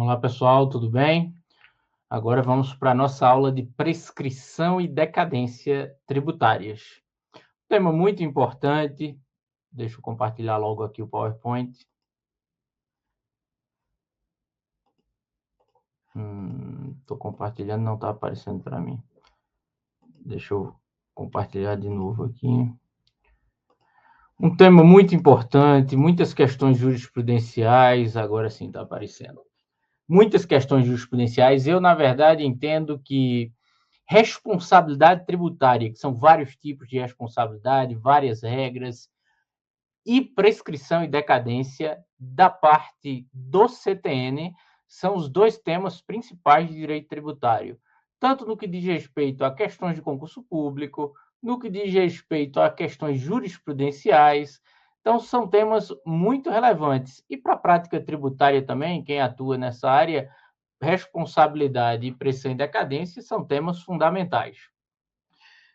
Olá, pessoal, tudo bem? Agora vamos para a nossa aula de prescrição e decadência tributárias. Tema muito importante. Deixa eu compartilhar logo aqui o PowerPoint. Estou compartilhando, não está aparecendo para mim. Deixa eu compartilhar de novo aqui. Um tema muito importante, muitas questões jurisprudenciais, agora sim está aparecendo. Muitas questões jurisprudenciais. Eu, na verdade, entendo que responsabilidade tributária, que são vários tipos de responsabilidade, várias regras, e prescrição e decadência da parte do CTN são os dois temas principais de direito tributário, tanto no que diz respeito a questões de concurso público, no que diz respeito a questões jurisprudenciais. Então, são temas muito relevantes. E para a prática tributária também, quem atua nessa área, responsabilidade e pressão e decadência são temas fundamentais.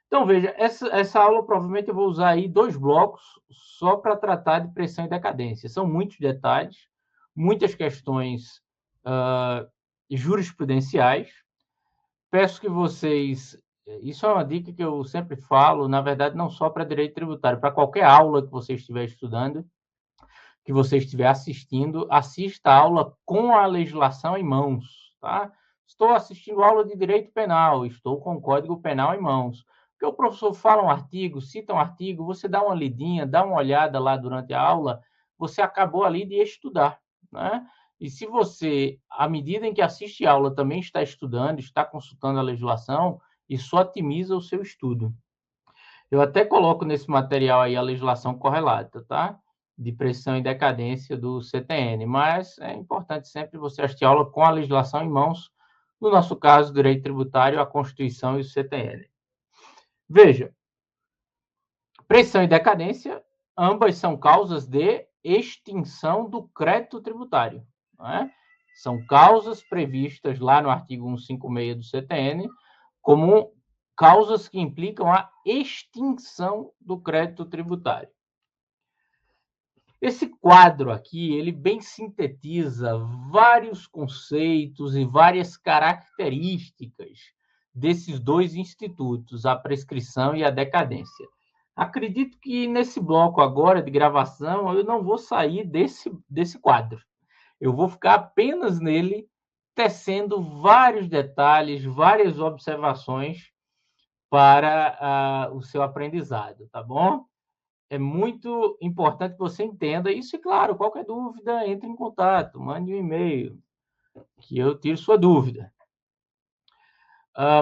Então, veja, essa aula provavelmente eu vou usar aí 2 blocos só para tratar de pressão e decadência. São muitos detalhes, muitas questões jurisprudenciais. Peço que vocês... Isso é uma dica que eu sempre falo, na verdade, não só para direito tributário, para qualquer aula que você estiver estudando, que você estiver assistindo, assista a aula com a legislação em mãos, tá? Estou assistindo aula de direito penal, estou com o Código Penal em mãos. Porque o professor fala um artigo, cita um artigo, você dá uma lidinha, dá uma olhada lá durante a aula, você acabou ali de estudar, né? E se você, à medida em que assiste a aula, também está estudando, está consultando a legislação, isso otimiza o seu estudo. Eu até coloco nesse material aí a legislação correlata, tá? De pressão e decadência do CTN, mas é importante sempre você assistir a aula com a legislação em mãos, no nosso caso, direito tributário, a Constituição e o CTN. Veja, pressão e decadência, ambas são causas de extinção do crédito tributário, não é? São causas previstas lá no artigo 156 do CTN como causas que implicam a extinção do crédito tributário. Esse quadro aqui, ele bem sintetiza vários conceitos e várias características desses dois institutos, a prescrição e a decadência. Acredito que nesse bloco agora de gravação, eu não vou sair desse quadro. Eu vou ficar apenas nele, tecendo vários detalhes, várias observações para o seu aprendizado, tá bom? É muito importante que você entenda isso e, claro, qualquer dúvida, entre em contato, mande um e-mail, que eu tiro sua dúvida.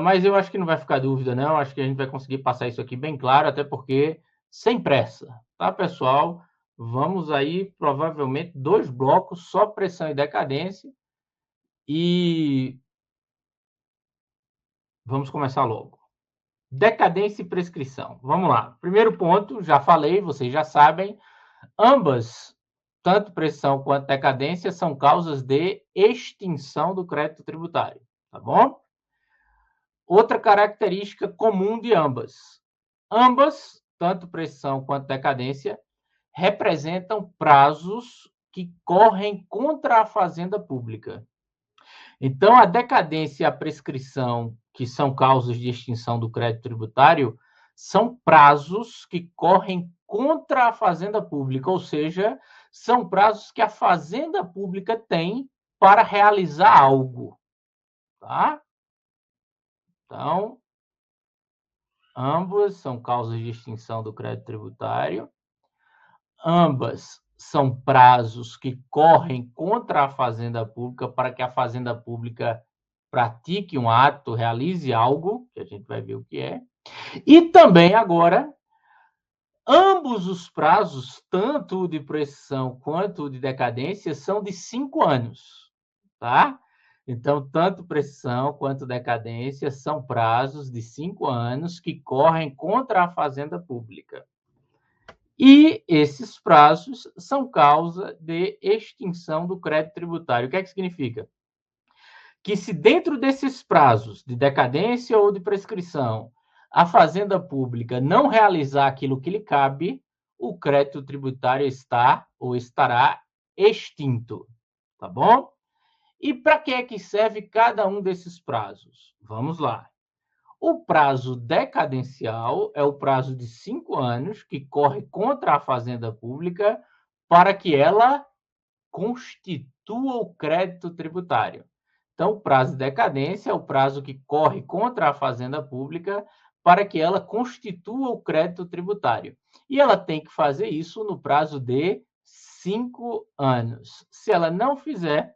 Mas eu acho que não vai ficar dúvida, não. Acho que a gente vai conseguir passar isso aqui bem claro, até porque sem pressa, tá, pessoal? Vamos aí, provavelmente, 2 blocos, só pressão e decadência, e vamos começar logo. Decadência e prescrição. Vamos lá. Primeiro ponto, já falei, vocês já sabem, ambas, tanto pressão quanto decadência, são causas de extinção do crédito tributário, tá bom? Outra característica comum de ambas. Ambas, tanto pressão quanto decadência, representam prazos que correm contra a fazenda pública. Então, a decadência e a prescrição, que são causas de extinção do crédito tributário, são prazos que correm contra a fazenda pública, ou seja, são prazos que a fazenda pública tem para realizar algo, tá? Então, ambas são causas de extinção do crédito tributário, ambas são prazos que correm contra a fazenda pública para que a fazenda pública pratique um ato, realize algo, que a gente vai ver o que é. E também agora, ambos os prazos, tanto o de prescrição quanto o de decadência, são de 5 anos, tá? Então, tanto prescrição quanto decadência são prazos de 5 anos que correm contra a fazenda pública. E esses prazos são causa de extinção do crédito tributário. O que é que significa? Que se dentro desses prazos de decadência ou de prescrição, a fazenda pública não realizar aquilo que lhe cabe, o crédito tributário está ou estará extinto, tá bom? E para que é que serve cada um desses prazos? Vamos lá. O prazo decadencial é o prazo de 5 anos que corre contra a Fazenda Pública para que ela constitua o crédito tributário. Então, o prazo de decadência é o prazo que corre contra a Fazenda Pública para que ela constitua o crédito tributário. E ela tem que fazer isso no prazo de 5 anos. Se ela não fizer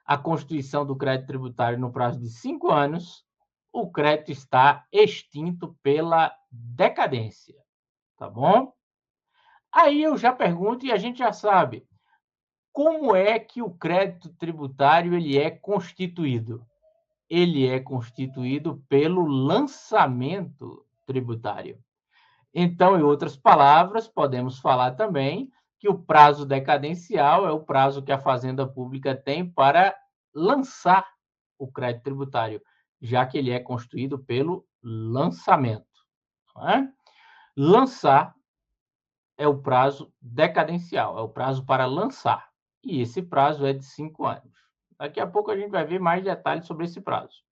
a constituição do crédito tributário no prazo de 5 anos, o crédito está extinto pela decadência, tá bom? Aí eu já pergunto e a gente já sabe, como é que o crédito tributário ele é constituído? Ele é constituído pelo lançamento tributário. Então, em outras palavras, podemos falar também que o prazo decadencial é o prazo que a Fazenda Pública tem para lançar o crédito tributário, já que ele é constituído pelo lançamento. Não é? Lançar é o prazo decadencial, é o prazo para lançar. E esse prazo é de 5 anos. Daqui a pouco a gente vai ver mais detalhes sobre esse prazo.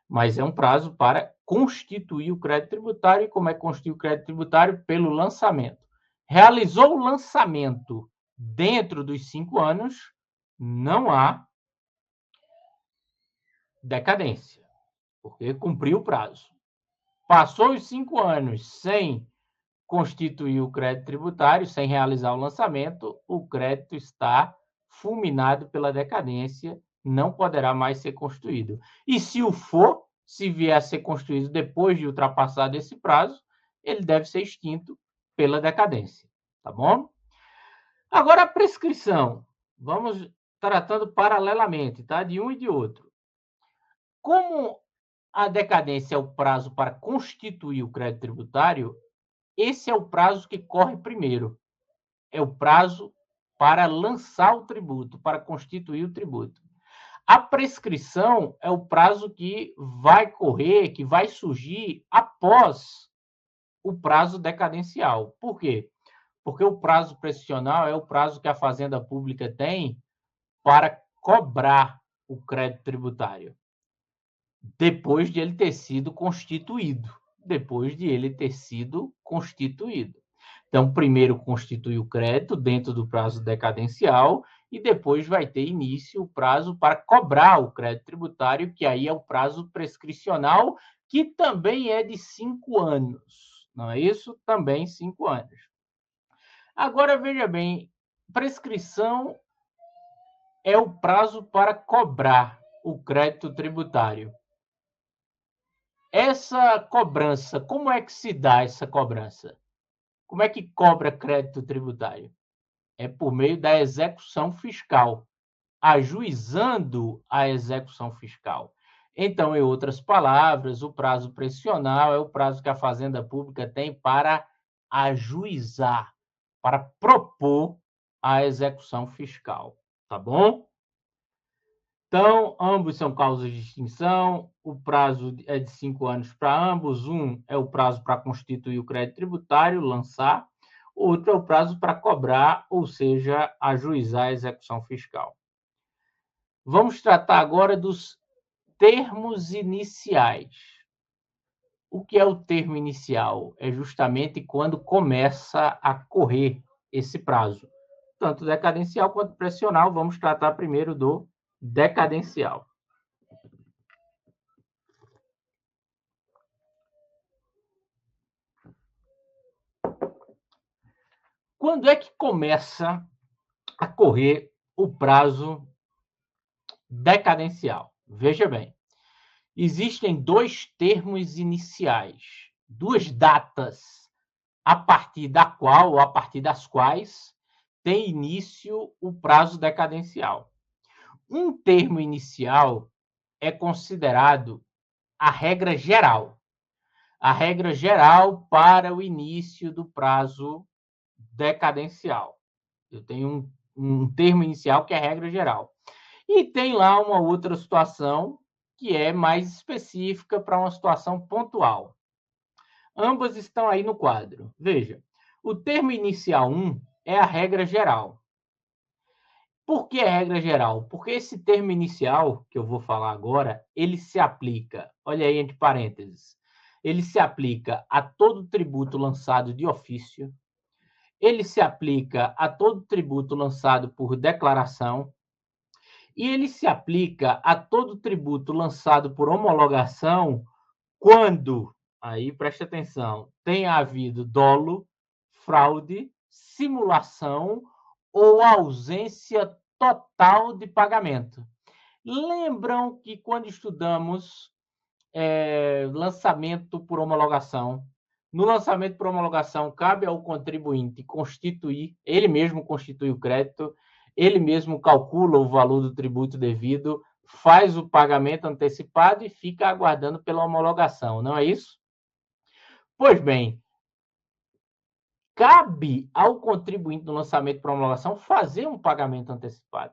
Mas é um prazo para constituir o crédito tributário. E como é constituir o crédito tributário? Pelo lançamento. Realizou o lançamento dentro dos 5 anos, não há decadência, porque cumpriu o prazo. Passou os 5 anos sem constituir o crédito tributário, sem realizar o lançamento, o crédito está fulminado pela decadência, não poderá mais ser constituído. E se o for, se vier a ser constituído depois de ultrapassado esse prazo, ele deve ser extinto pela decadência, tá bom? Agora a prescrição, vamos tratando paralelamente, tá? De um e de outro. Como a decadência é o prazo para constituir o crédito tributário, esse é o prazo que corre primeiro. É o prazo para lançar o tributo, para constituir o tributo. A prescrição é o prazo que vai correr, que vai surgir após o prazo decadencial. Por quê? Porque o prazo prescricional é o prazo que a Fazenda Pública tem para cobrar o crédito tributário, depois de ele ter sido constituído. Depois de ele ter sido constituído. Então, primeiro constitui o crédito dentro do prazo decadencial e depois vai ter início o prazo para cobrar o crédito tributário, que aí é o prazo prescricional, que também é de 5 anos. Não é isso? Também 5 anos. Agora, veja bem, prescrição é o prazo para cobrar o crédito tributário. Essa cobrança, como é que se dá essa cobrança? Como é que cobra crédito tributário? É por meio da execução fiscal, ajuizando a execução fiscal. Então, em outras palavras, o prazo prescricional é o prazo que a Fazenda Pública tem para ajuizar, para propor a execução fiscal, tá bom? Então, ambos são causas de extinção, o prazo é de 5 anos para ambos. Um é o prazo para constituir o crédito tributário, lançar, o outro é o prazo para cobrar, ou seja, ajuizar a execução fiscal. Vamos tratar agora dos termos iniciais. O que é o termo inicial? É justamente quando começa a correr esse prazo. Tanto decadencial quanto pressional, vamos tratar primeiro do decadencial. Quando é que começa a correr o prazo decadencial? Veja bem, existem dois termos iniciais, duas datas a partir da qual ou a partir das quais tem início o prazo decadencial. Um termo inicial é considerado a regra geral para o início do prazo decadencial. Eu tenho um termo inicial que é a regra geral. E tem lá uma outra situação que é mais específica para uma situação pontual. Ambas estão aí no quadro. Veja, o termo inicial 1 é a regra geral. Por que a regra geral? Porque esse termo inicial, que eu vou falar agora, ele se aplica, olha aí entre parênteses, ele se aplica a todo tributo lançado de ofício, ele se aplica a todo tributo lançado por declaração, e ele se aplica a todo tributo lançado por homologação quando, aí preste atenção, tenha havido dolo, fraude, simulação ou ausência total de pagamento. Lembram que quando estudamos lançamento por homologação, no lançamento por homologação, cabe ao contribuinte constituir, ele mesmo constitui o crédito, ele mesmo calcula o valor do tributo devido, faz o pagamento antecipado e fica aguardando pela homologação, não é isso? Pois bem, cabe ao contribuinte no lançamento por homologação fazer um pagamento antecipado.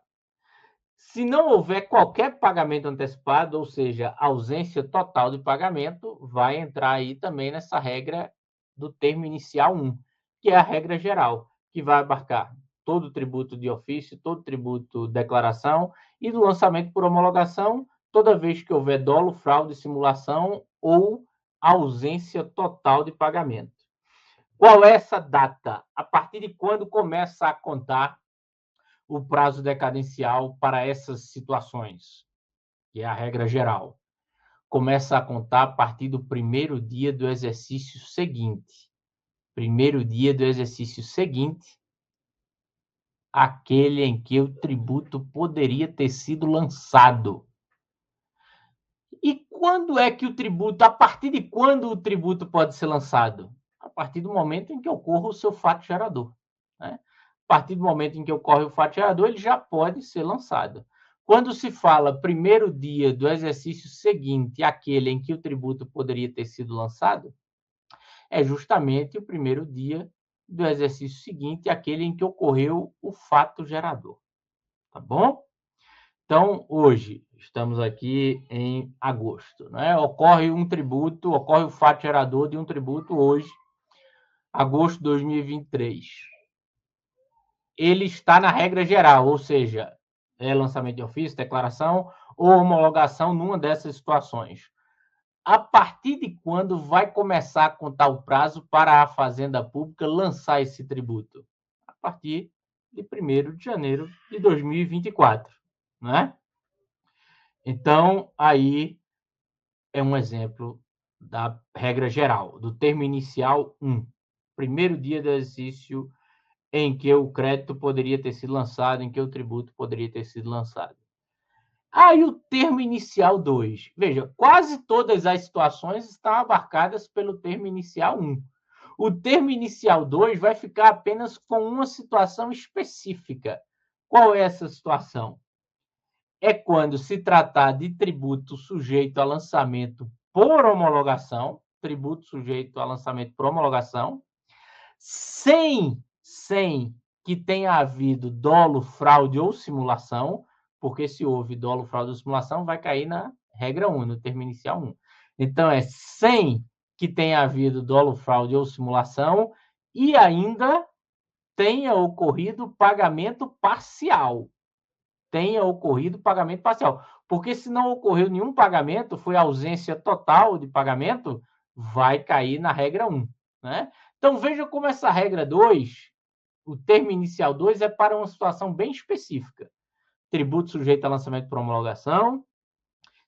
Se não houver qualquer pagamento antecipado, ou seja, ausência total de pagamento, vai entrar aí também nessa regra do termo inicial 1, que é a regra geral, que vai abarcar todo o tributo de ofício, todo o tributo de declaração e do lançamento por homologação, toda vez que houver dolo, fraude, simulação ou ausência total de pagamento. Qual é essa data? A partir de quando começa a contar o prazo decadencial para essas situações, que é a regra geral? Começa a contar a partir do primeiro dia do exercício seguinte. Primeiro dia do exercício seguinte, aquele em que o tributo poderia ter sido lançado. E quando é que o tributo, a partir de quando o tributo pode ser lançado? A partir do momento em que ocorra o seu fato gerador, né? A partir do momento em que ocorre o fato gerador, ele já pode ser lançado. Quando se fala primeiro dia do exercício seguinte, aquele em que o tributo poderia ter sido lançado, é justamente o primeiro dia do exercício seguinte, aquele em que ocorreu o fato gerador. Tá bom? Então, hoje, estamos aqui em agosto, né? Ocorre o fato gerador de um tributo hoje, agosto de 2023. Ele está na regra geral, ou seja, é lançamento de ofício, declaração ou homologação numa dessas situações. A partir de quando vai começar a contar o prazo para a Fazenda Pública lançar esse tributo? A partir de 1º de janeiro de 2024, né? Então, aí é um exemplo da regra geral, do termo inicial 1. Primeiro dia do exercício em que o crédito poderia ter sido lançado, em que o tributo poderia ter sido lançado. Aí o termo inicial 2. Veja, quase todas as situações estão abarcadas pelo termo inicial 1. O termo inicial 2 vai ficar apenas com uma situação específica. Qual é essa situação? É quando se tratar de tributo sujeito a lançamento por homologação, tributo sujeito a lançamento por homologação, sem que tenha havido dolo, fraude ou simulação, porque se houve dolo, fraude ou simulação, vai cair na regra 1, no termo inicial 1. Então, é sem que tenha havido dolo, fraude ou simulação e ainda tenha ocorrido pagamento parcial. Porque se não ocorreu nenhum pagamento, foi ausência total de pagamento, vai cair na regra 1, né? Então, veja como essa regra 2, o termo inicial 2, é para uma situação bem específica. Tributo sujeito a lançamento por homologação,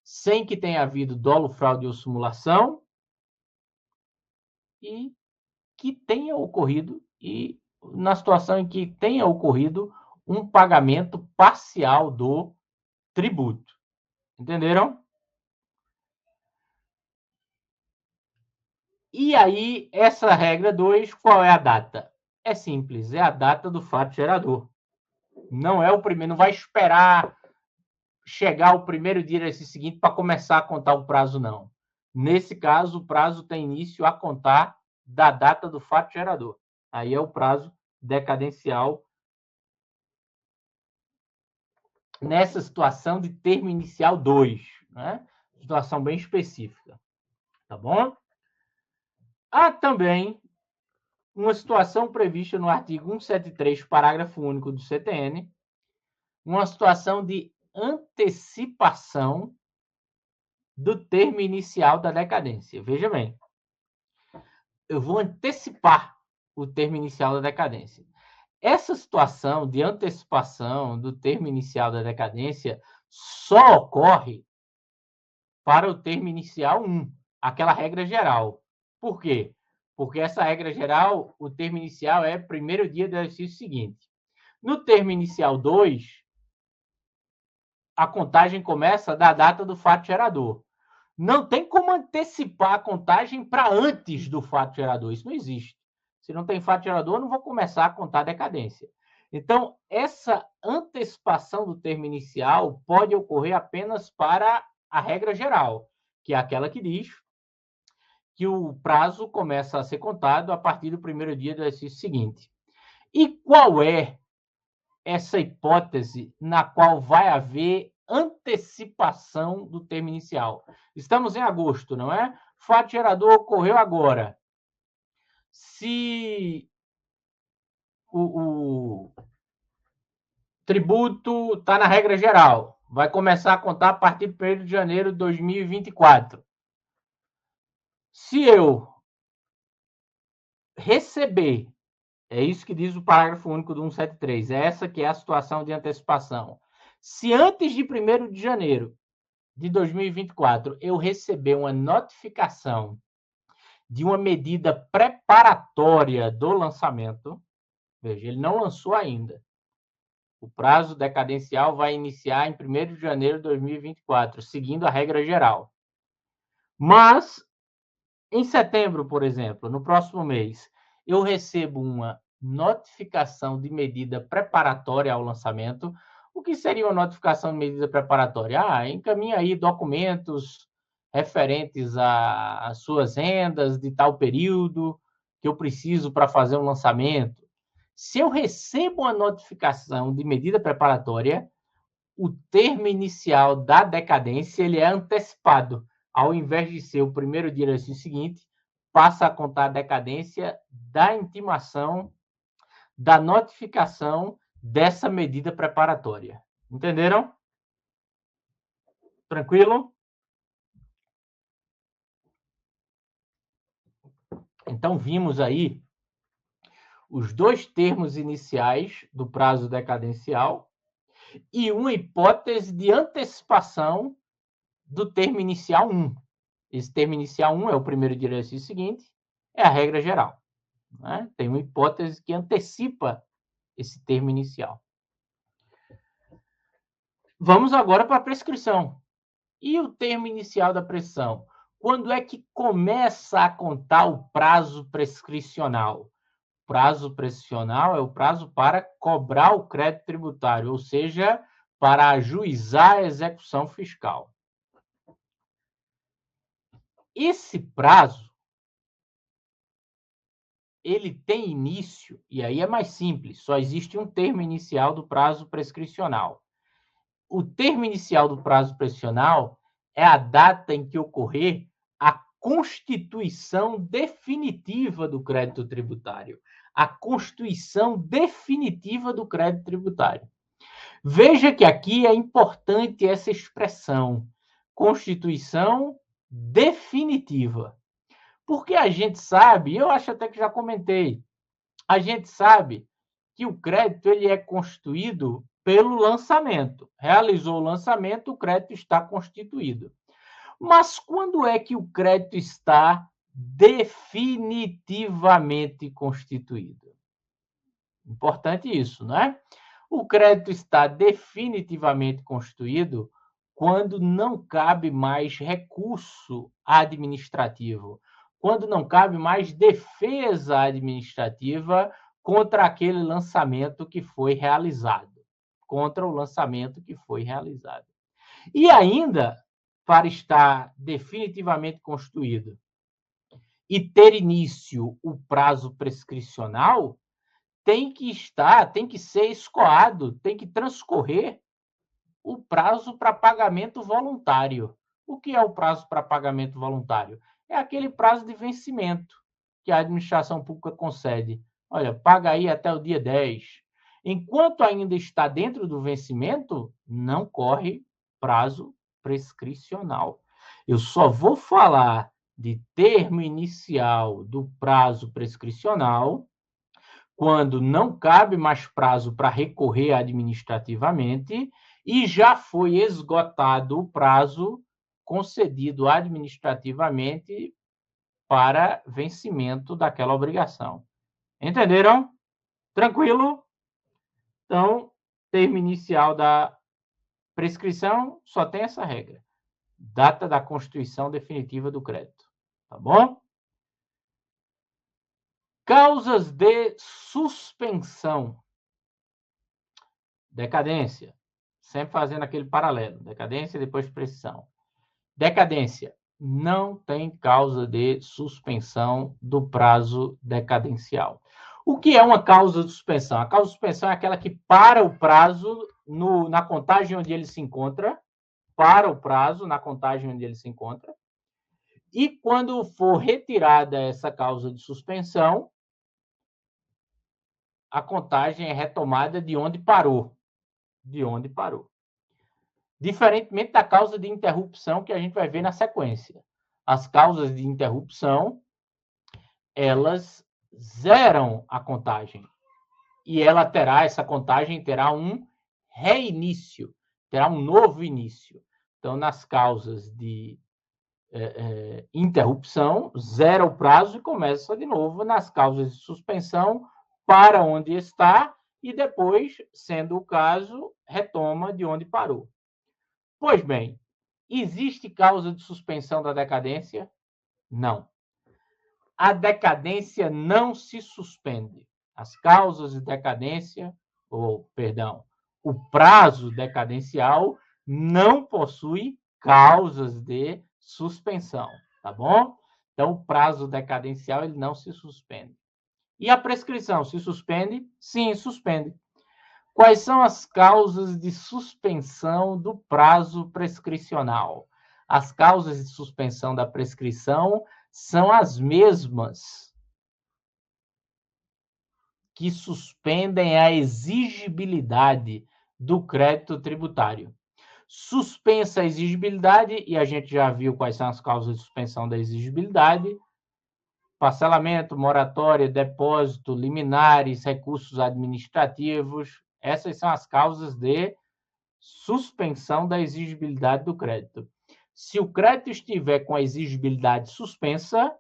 sem que tenha havido dolo, fraude ou simulação, e que tenha ocorrido, e na situação em que tenha ocorrido um pagamento parcial do tributo. Entenderam? E aí, essa regra 2, qual é a data? É simples, é a data do fato gerador. Não é o primeiro, não vai esperar chegar o primeiro dia desse seguinte para começar a contar o prazo, não. Nesse caso, o prazo tem início a contar da data do fato gerador. Aí é o prazo decadencial nessa situação de termo inicial 2, né? Situação bem específica, tá bom? Há também uma situação prevista no artigo 173, parágrafo único do CTN, uma situação de antecipação do termo inicial da decadência. Veja bem, eu vou antecipar o termo inicial da decadência. Essa situação de antecipação do termo inicial da decadência só ocorre para o termo inicial 1, aquela regra geral. Por quê? Porque essa regra geral, o termo inicial é primeiro dia do exercício seguinte. No termo inicial 2, a contagem começa da data do fato gerador. Não tem como antecipar a contagem para antes do fato gerador. Isso não existe. Se não tem fato gerador, eu não vou começar a contar a decadência. Então, essa antecipação do termo inicial pode ocorrer apenas para a regra geral, que é aquela que diz que o prazo começa a ser contado a partir do primeiro dia do exercício seguinte. E qual é essa hipótese na qual vai haver antecipação do termo inicial? Estamos em agosto, não é? Fato gerador ocorreu agora. Se o tributo está na regra geral, vai começar a contar a partir de 1º de janeiro de 2024. Se eu receber, é isso que diz o parágrafo único do 173, é essa que é a situação de antecipação. Se antes de 1º de janeiro de 2024 eu receber uma notificação de uma medida preparatória do lançamento, veja, ele não lançou ainda. O prazo decadencial vai iniciar em 1º de janeiro de 2024, seguindo a regra geral. Mas, em setembro, por exemplo, no próximo mês, eu recebo uma notificação de medida preparatória ao lançamento. O que seria uma notificação de medida preparatória? Encaminha aí documentos referentes às suas rendas de tal período que eu preciso para fazer um lançamento. Se eu recebo uma notificação de medida preparatória, o termo inicial da decadência ele é antecipado. Ao invés de ser o primeiro dia do exercício seguinte, passa a contar a decadência da intimação, da notificação dessa medida preparatória. Entenderam? Tranquilo? Então, vimos aí os dois termos iniciais do prazo decadencial e uma hipótese de antecipação do termo inicial 1. Esse termo inicial 1 é o primeiro dia do exercício seguinte, é a regra geral. Né? Tem uma hipótese que antecipa esse termo inicial. Vamos agora para a prescrição. E o termo inicial da prescrição? Quando é que começa a contar o prazo prescricional? O prazo prescricional é o prazo para cobrar o crédito tributário, ou seja, para ajuizar a execução fiscal. Esse prazo ele tem início, e aí é mais simples, só existe um termo inicial do prazo prescricional. O termo inicial do prazo prescricional é a data em que ocorrer a constituição definitiva do crédito tributário. A constituição definitiva do crédito tributário. Veja que aqui é importante essa expressão, constituição definitiva. Porque a gente sabe, eu acho até que já comentei, a gente sabe que o crédito ele é constituído pelo lançamento. Realizou o lançamento, o crédito está constituído. Mas quando é que o crédito está definitivamente constituído? Importante isso, não é? O crédito está definitivamente constituído quando não cabe mais recurso administrativo, quando não cabe mais defesa administrativa contra aquele lançamento que foi realizado, contra o lançamento que foi realizado. E ainda, para estar definitivamente constituído e ter início o prazo prescricional, tem que ser escoado, tem que transcorrer o prazo para pagamento voluntário. O que é o prazo para pagamento voluntário? É aquele prazo de vencimento que a administração pública concede. Olha, paga aí até o dia 10. Enquanto ainda está dentro do vencimento, não corre prazo prescricional. Eu só vou falar de termo inicial do prazo prescricional quando não cabe mais prazo para recorrer administrativamente e já foi esgotado o prazo concedido administrativamente para vencimento daquela obrigação. Entenderam? Tranquilo? Então, termo inicial da prescrição só tem essa regra. Data da constituição definitiva do crédito. Tá bom? Causas de suspensão. Decadência. Sempre fazendo aquele paralelo. Decadência e depois prescrição. Decadência. Não tem causa de suspensão do prazo decadencial. O que é uma causa de suspensão? A causa de suspensão é aquela que para o prazo na contagem onde ele se encontra, para o prazo na contagem onde ele se encontra, e quando for retirada essa causa de suspensão, a contagem é retomada de onde parou. De onde parou. Diferentemente da causa de interrupção que a gente vai ver na sequência. As causas de interrupção, elas zeram a contagem. E essa contagem terá um reinício, terá um novo início. Então, nas causas de interrupção, zera o prazo e começa de novo. Nas causas de suspensão, para onde está e depois, sendo o caso, retoma de onde parou. Pois bem, existe causa de suspensão da decadência? Não. A decadência não se suspende. As causas de decadência, o prazo decadencial não possui causas de suspensão, tá bom? Então, o prazo decadencial ele não se suspende. E a prescrição se suspende? Sim, suspende. Quais são as causas de suspensão do prazo prescricional? As causas de suspensão da prescrição são as mesmas que suspendem a exigibilidade do crédito tributário. Suspensa a exigibilidade, e a gente já viu quais são as causas de suspensão da exigibilidade: parcelamento, moratória, depósito, liminares, recursos administrativos. Essas são as causas de suspensão da exigibilidade do crédito. Se o crédito estiver com a exigibilidade suspensa,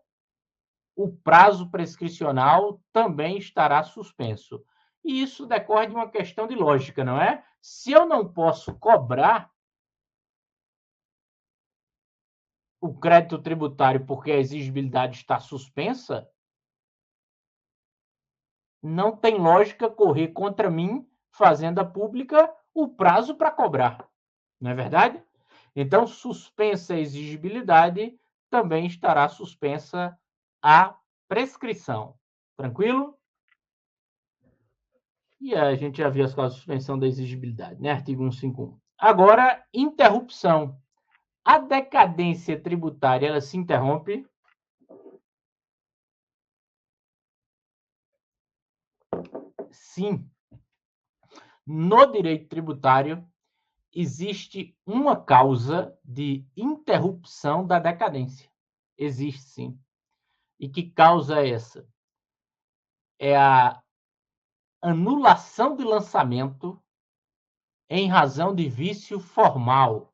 o prazo prescricional também estará suspenso. E isso decorre de uma questão de lógica, não é? Se eu não posso cobrar o crédito tributário porque a exigibilidade está suspensa, não tem lógica correr contra mim, fazenda pública, o prazo para cobrar. Não é verdade? Então, suspensa a exigibilidade, também estará suspensa a prescrição. Tranquilo? E a gente já viu as causas de suspensão da exigibilidade, né? Artigo 151. Agora, interrupção. A decadência tributária, ela se interrompe? Sim. No direito tributário, existe uma causa de interrupção da decadência. Existe, sim. E que causa é essa? É a anulação de lançamento em razão de vício formal.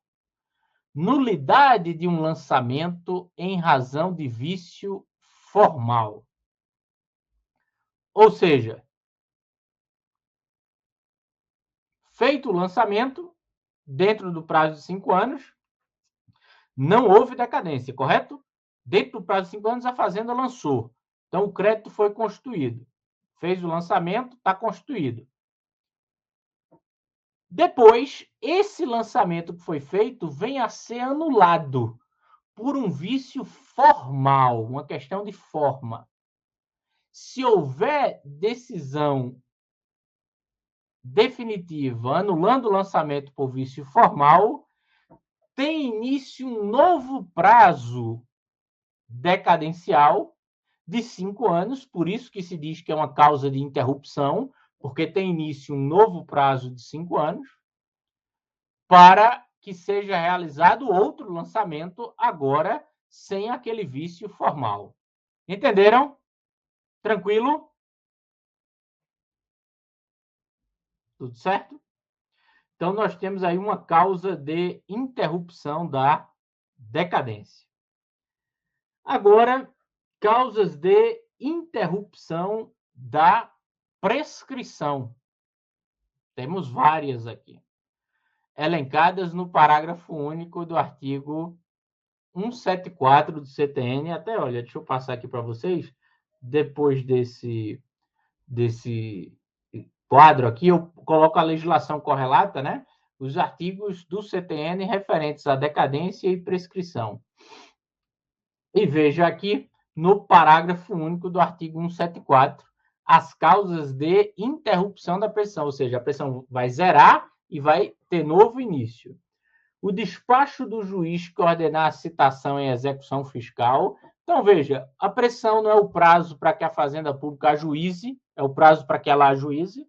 Nulidade de um lançamento em razão de vício formal. Ou seja, feito o lançamento, dentro do prazo de 5 anos, não houve decadência, correto? Dentro do prazo de 5 anos, a fazenda lançou. Então, o crédito foi constituído. Fez o lançamento, está constituído. Depois, esse lançamento que foi feito vem a ser anulado por um vício formal, uma questão de forma. Se houver decisão definitiva anulando o lançamento por vício formal, tem início um novo prazo decadencial de 5 anos, por isso que se diz que é uma causa de interrupção, porque tem início um novo prazo de 5 anos, para que seja realizado outro lançamento agora sem aquele vício formal. Entenderam? Tranquilo? Tudo certo? Então, nós temos aí uma causa de interrupção da decadência. Agora, causas de interrupção da prescrição. Temos várias aqui, elencadas no parágrafo único do artigo 174 do CTN. Até, olha, deixa eu passar aqui para vocês. Depois desse quadro aqui, eu coloco a legislação correlata, né? Os artigos do CTN referentes à decadência e prescrição. E veja aqui no parágrafo único do artigo 174 as causas de interrupção da pressão, ou seja, a pressão vai zerar e vai ter novo início. O despacho do juiz que ordenar a citação em execução fiscal. Então, veja, a pressão não é o prazo para que a Fazenda Pública ajuize, é o prazo para que ela ajuize.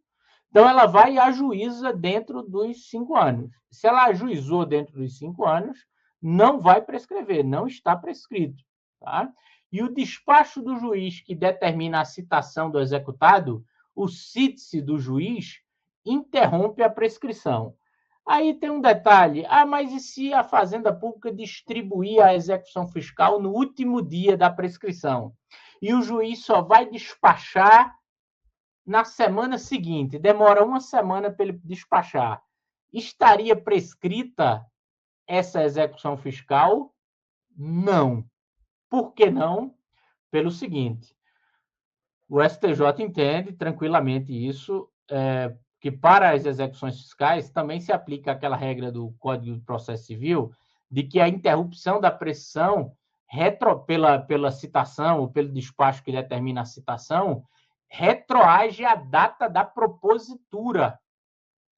Então, ela vai e ajuiza dentro dos 5 anos. Se ela ajuizou dentro dos 5 anos, não vai prescrever, não está prescrito. Tá? E o despacho do juiz que determina a citação do executado, o cítice do juiz, interrompe a prescrição. Aí tem um detalhe, mas e se a Fazenda Pública distribuir a execução fiscal no último dia da prescrição? E o juiz só vai despachar na semana seguinte, demora uma semana para ele despachar. Estaria prescrita essa execução fiscal? Não. Por que não? Pelo seguinte, o STJ entende tranquilamente isso, que para as execuções fiscais também se aplica aquela regra do Código de Processo Civil de que a interrupção da prescrição pela citação ou pelo despacho que determina a citação retroage à data da propositura.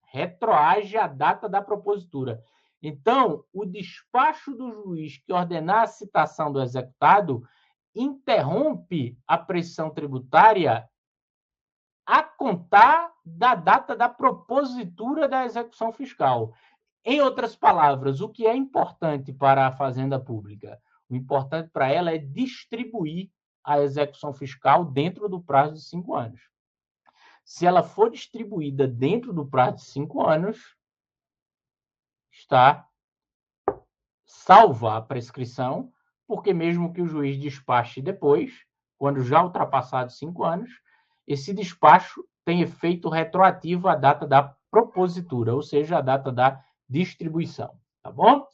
Retroage à data da propositura. Então, o despacho do juiz que ordenar a citação do executado interrompe a pressão tributária a contar da data da propositura da execução fiscal. Em outras palavras, o que é importante para a Fazenda Pública? O importante para ela é distribuir a execução fiscal dentro do prazo de 5 anos. Se ela for distribuída dentro do prazo de 5 anos, está salva a prescrição, porque mesmo que o juiz despache depois, quando já ultrapassados 5 anos, esse despacho tem efeito retroativo à data da propositura, ou seja, à data da distribuição, tá bom?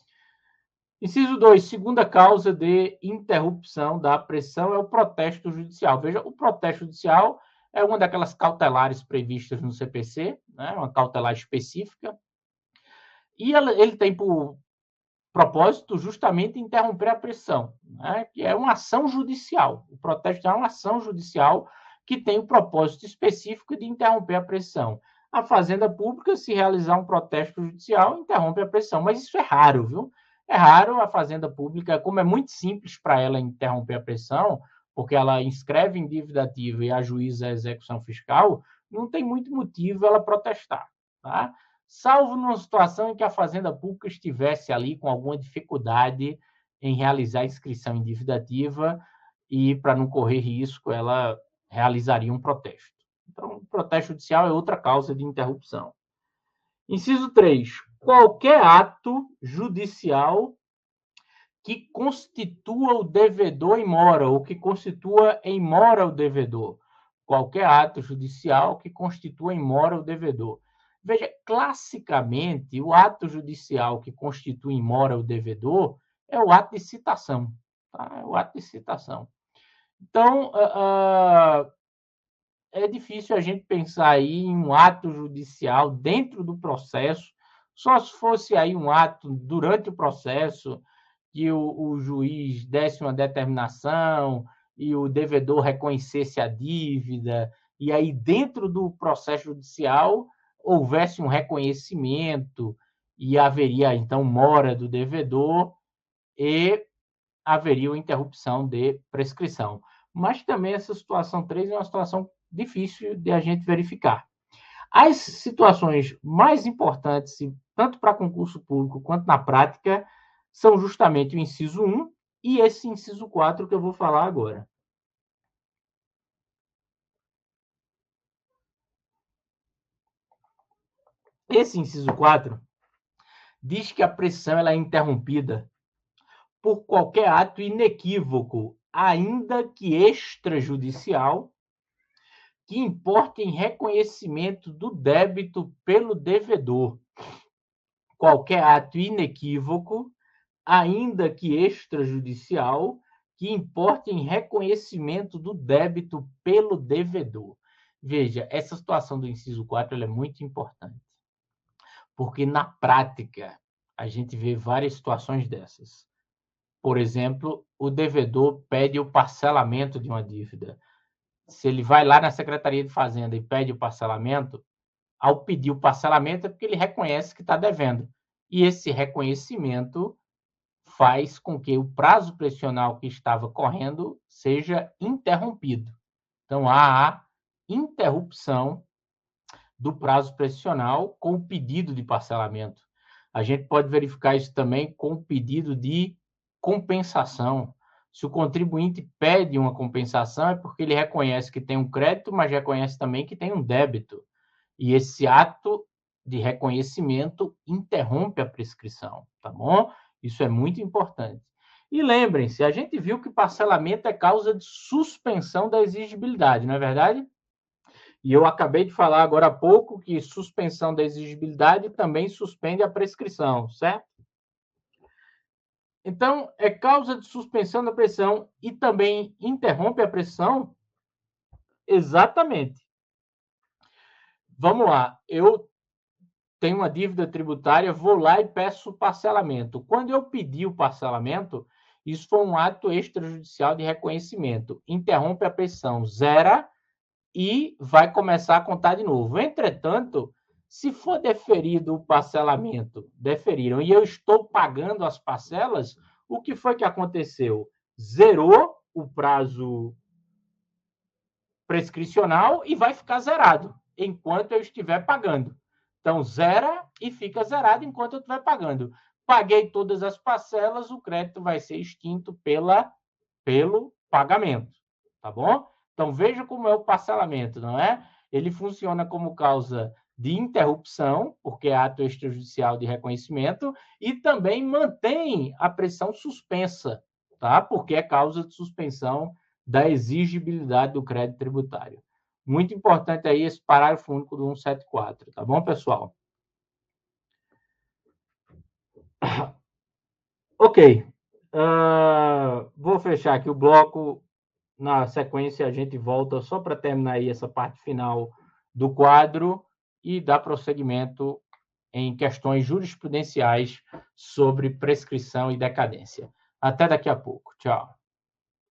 Inciso 2, segunda causa de interrupção da pressão é o protesto judicial. Veja, o protesto judicial é uma daquelas cautelares previstas no CPC, né, uma cautelar específica, e ele tem por propósito justamente interromper a pressão, né, que é uma ação judicial. O protesto é uma ação judicial que tem o propósito específico de interromper a pressão. A Fazenda Pública, se realizar um protesto judicial, interrompe a pressão, mas isso é raro, viu? É raro a Fazenda Pública, como é muito simples para ela interromper a pressão, porque ela inscreve em dívida ativa e ajuiza a execução fiscal, não tem muito motivo ela protestar, tá? Salvo numa situação em que a Fazenda Pública estivesse ali com alguma dificuldade em realizar a inscrição em dívida ativa e, para não correr risco, ela realizaria um protesto. Então, o protesto judicial é outra causa de interrupção. Inciso 3. Qualquer ato judicial que constitua o devedor em mora, ou que constitua em mora o devedor. Qualquer ato judicial que constitua em mora o devedor. Veja, classicamente, o ato judicial que constitui em mora o devedor é o ato de citação. Tá? É o ato de citação. Então, é difícil a gente pensar aí em um ato judicial dentro do processo, só se fosse aí um ato durante o processo, que o juiz desse uma determinação e o devedor reconhecesse a dívida, e aí dentro do processo judicial houvesse um reconhecimento e haveria, então, mora do devedor e haveria uma interrupção de prescrição. Mas também essa situação 3 é uma situação difícil de a gente verificar. As situações mais importantes, tanto para concurso público quanto na prática, são justamente o inciso 1 e esse inciso 4 que eu vou falar agora. Esse inciso 4 diz que a pressão ela é interrompida por qualquer ato inequívoco, ainda que extrajudicial, que importe em reconhecimento do débito pelo devedor. Qualquer ato inequívoco, ainda que extrajudicial, que importe em reconhecimento do débito pelo devedor. Veja, essa situação do inciso 4 ela é muito importante, porque na prática a gente vê várias situações dessas. Por exemplo, o devedor pede o parcelamento de uma dívida. Se ele vai lá na Secretaria de Fazenda e pede o parcelamento, ao pedir o parcelamento é porque ele reconhece que está devendo. E esse reconhecimento faz com que o prazo pressional que estava correndo seja interrompido. Então, há a interrupção do prazo pressional com o pedido de parcelamento. A gente pode verificar isso também com o pedido de compensação. Se o contribuinte pede uma compensação, é porque ele reconhece que tem um crédito, mas reconhece também que tem um débito. E esse ato de reconhecimento interrompe a prescrição, tá bom? Isso é muito importante. E lembrem-se, a gente viu que parcelamento é causa de suspensão da exigibilidade, não é verdade? E eu acabei de falar agora há pouco que suspensão da exigibilidade também suspende a prescrição, certo? Então, é causa de suspensão da prescrição e também interrompe a prescrição? Exatamente. Vamos lá, eu tenho uma dívida tributária, vou lá e peço parcelamento. Quando eu pedi o parcelamento, isso foi um ato extrajudicial de reconhecimento. Interrompe a prescrição, zera e vai começar a contar de novo. Entretanto, se for deferido o parcelamento, deferiram, e eu estou pagando as parcelas, o que foi que aconteceu? Zerou o prazo prescricional e vai ficar zerado enquanto eu estiver pagando. Então, zera e fica zerado enquanto eu estiver pagando. Paguei todas as parcelas, o crédito vai ser extinto pelo pagamento, tá bom? Então, veja como é o parcelamento, não é? Ele funciona como causa de interrupção, porque é ato extrajudicial de reconhecimento, e também mantém a pressão suspensa, tá? Porque é causa de suspensão da exigibilidade do crédito tributário. Muito importante aí esse parágrafo único do 174, tá bom, pessoal? Ok. Vou fechar aqui o bloco. Na sequência, a gente volta só para terminar aí essa parte final do quadro e dar prosseguimento em questões jurisprudenciais sobre prescrição e decadência. Até daqui a pouco. Tchau.